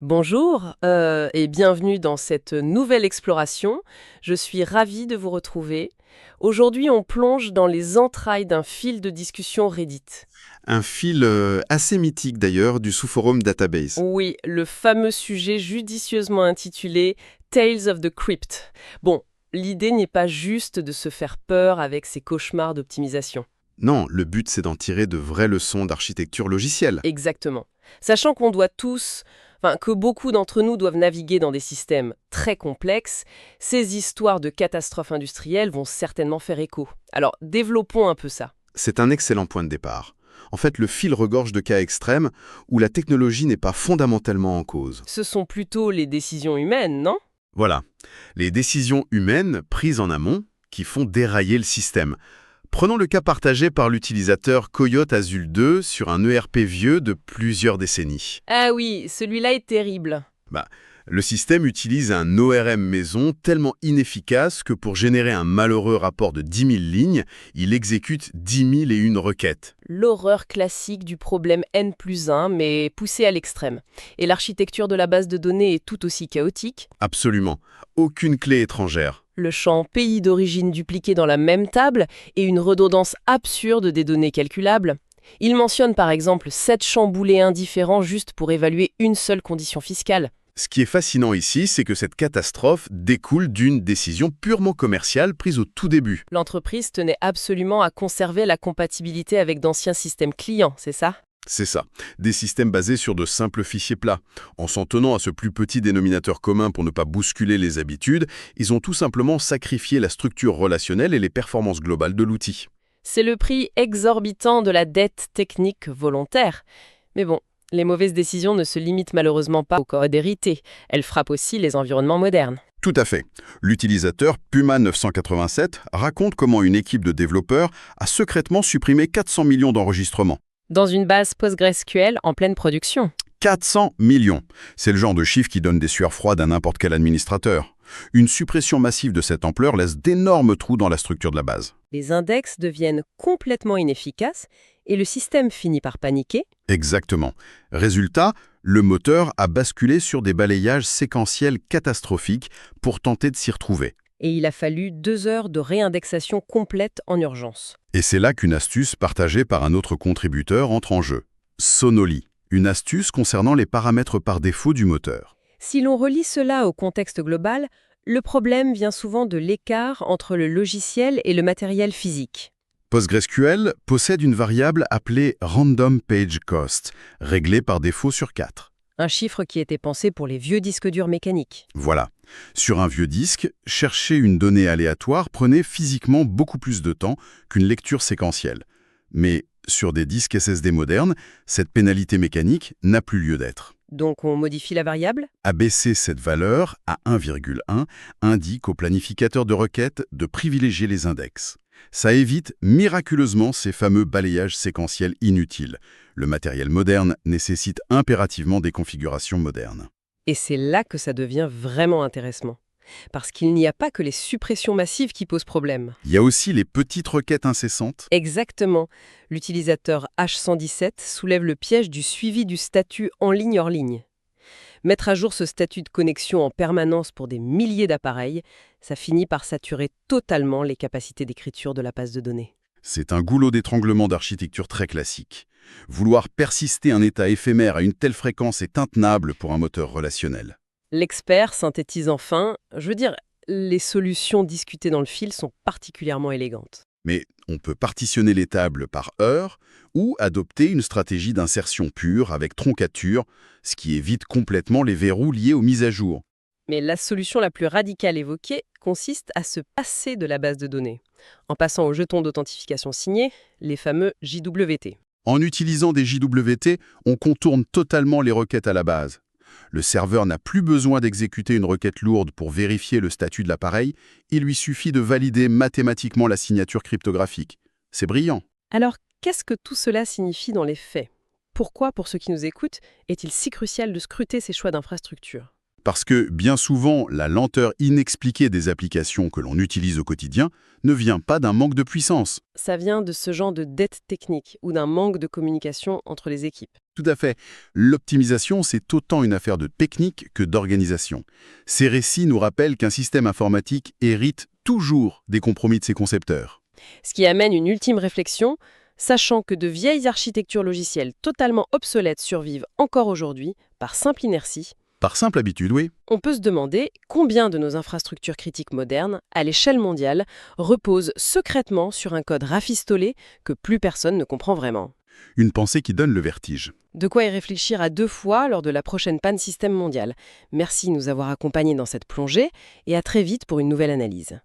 Bonjour et bienvenue dans cette nouvelle exploration. Je suis ravie de vous retrouver. Aujourd'hui, on plonge dans les entrailles d'un fil de discussion Reddit. Un fil assez mythique d'ailleurs du sous-forum Database. Oui, le fameux sujet judicieusement intitulé Tales of the Crypt. Bon, l'idée n'est pas juste de se faire peur avec ces cauchemars d'optimisation. Non, le but c'est d'en tirer de vraies leçons d'architecture logicielle. Exactement. Sachant qu'on doit tous, que beaucoup d'entre nous doivent naviguer dans des systèmes très complexes, ces histoires de catastrophes industrielles vont certainement faire écho. Alors, développons un peu ça. C'est un excellent point de départ. En fait, le fil regorge de cas extrêmes où la technologie n'est pas fondamentalement en cause. Ce sont plutôt les décisions humaines, non? Voilà, les décisions humaines prises en amont qui font dérailler le système. Prenons le cas partagé par l'utilisateur Coyote Azul 2 sur un ERP vieux de plusieurs décennies. Ah oui, celui-là est terrible. Bah, le système utilise un ORM maison tellement inefficace que pour générer un malheureux rapport de 10 000 lignes, il exécute 10 001 requêtes. L'horreur classique du problème N+1, mais poussé à l'extrême. Et l'architecture de la base de données est tout aussi chaotique. Absolument. Aucune clé étrangère. Le champ pays d'origine dupliqué dans la même table et une redondance absurde des données calculables. Il mentionne par exemple 7 champs boolés indifférents juste pour évaluer une seule condition fiscale. Ce qui est fascinant ici, c'est que cette catastrophe découle d'une décision purement commerciale prise au tout début. L'entreprise tenait absolument à conserver la compatibilité avec d'anciens systèmes clients, c'est ça? C'est ça, des systèmes basés sur de simples fichiers plats. En s'en tenant à ce plus petit dénominateur commun pour ne pas bousculer les habitudes, ils ont tout simplement sacrifié la structure relationnelle et les performances globales de l'outil. C'est le prix exorbitant de la dette technique volontaire. Mais bon, les mauvaises décisions ne se limitent malheureusement pas au code hérité. Elles frappent aussi les environnements modernes. Tout à fait. L'utilisateur Puma 987 raconte comment une équipe de développeurs a secrètement supprimé 400 millions d'enregistrements. Dans une base PostgreSQL en pleine production. 400 millions. C'est le genre de chiffre qui donne des sueurs froides à n'importe quel administrateur. Une suppression massive de cette ampleur laisse d'énormes trous dans la structure de la base. Les index deviennent complètement inefficaces et le système finit par paniquer. Exactement. Résultat, le moteur a basculé sur des balayages séquentiels catastrophiques pour tenter de s'y retrouver. Et il a fallu 2 heures de réindexation complète en urgence. Et c'est là qu'une astuce partagée par un autre contributeur entre en jeu. Sonoli, une astuce concernant les paramètres par défaut du moteur. Si l'on relie cela au contexte global, le problème vient souvent de l'écart entre le logiciel et le matériel physique. PostgreSQL possède une variable appelée Random Page Cost, réglée par défaut sur 4. Un chiffre qui était pensé pour les vieux disques durs mécaniques. Voilà. Sur un vieux disque, chercher une donnée aléatoire prenait physiquement beaucoup plus de temps qu'une lecture séquentielle. Mais sur des disques SSD modernes, cette pénalité mécanique n'a plus lieu d'être. Donc on modifie la variable? Abaisser cette valeur à 1,1 indique au planificateur de requêtes de privilégier les index. Ça évite miraculeusement ces fameux balayages séquentiels inutiles. Le matériel moderne nécessite impérativement des configurations modernes. Et c'est là que ça devient vraiment intéressant. Parce qu'il n'y a pas que les suppressions massives qui posent problème. Il y a aussi les petites requêtes incessantes. Exactement. L'utilisateur H117 soulève le piège du suivi du statut en ligne hors ligne. Mettre à jour ce statut de connexion en permanence pour des milliers d'appareils, ça finit par saturer totalement les capacités d'écriture de la base de données. C'est un goulot d'étranglement d'architecture très classique. Vouloir persister un état éphémère à une telle fréquence est intenable pour un moteur relationnel. L'expert synthétise enfin, les solutions discutées dans le fil sont particulièrement élégantes. Mais on peut partitionner les tables par heure ou adopter une stratégie d'insertion pure avec troncature, ce qui évite complètement les verrous liés aux mises à jour. Mais la solution la plus radicale évoquée consiste à se passer de la base de données, en passant aux jetons d'authentification signés, les fameux JWT. En utilisant des JWT, on contourne totalement les requêtes à la base. Le serveur n'a plus besoin d'exécuter une requête lourde pour vérifier le statut de l'appareil, il lui suffit de valider mathématiquement la signature cryptographique. C'est brillant. Alors, qu'est-ce que tout cela signifie dans les faits? Pourquoi, pour ceux qui nous écoutent, est-il si crucial de scruter ces choix d'infrastructure? Parce que bien souvent, la lenteur inexpliquée des applications que l'on utilise au quotidien ne vient pas d'un manque de puissance. Ça vient de ce genre de dette technique ou d'un manque de communication entre les équipes. Tout à fait. L'optimisation, c'est autant une affaire de technique que d'organisation. Ces récits nous rappellent qu'un système informatique hérite toujours des compromis de ses concepteurs. Ce qui amène une ultime réflexion, sachant que de vieilles architectures logicielles totalement obsolètes survivent encore aujourd'hui par simple inertie. Par simple habitude, oui. On peut se demander combien de nos infrastructures critiques modernes, à l'échelle mondiale, reposent secrètement sur un code rafistolé que plus personne ne comprend vraiment. Une pensée qui donne le vertige. De quoi y réfléchir à 2 fois lors de la prochaine panne système mondiale. Merci de nous avoir accompagnés dans cette plongée et à très vite pour une nouvelle analyse.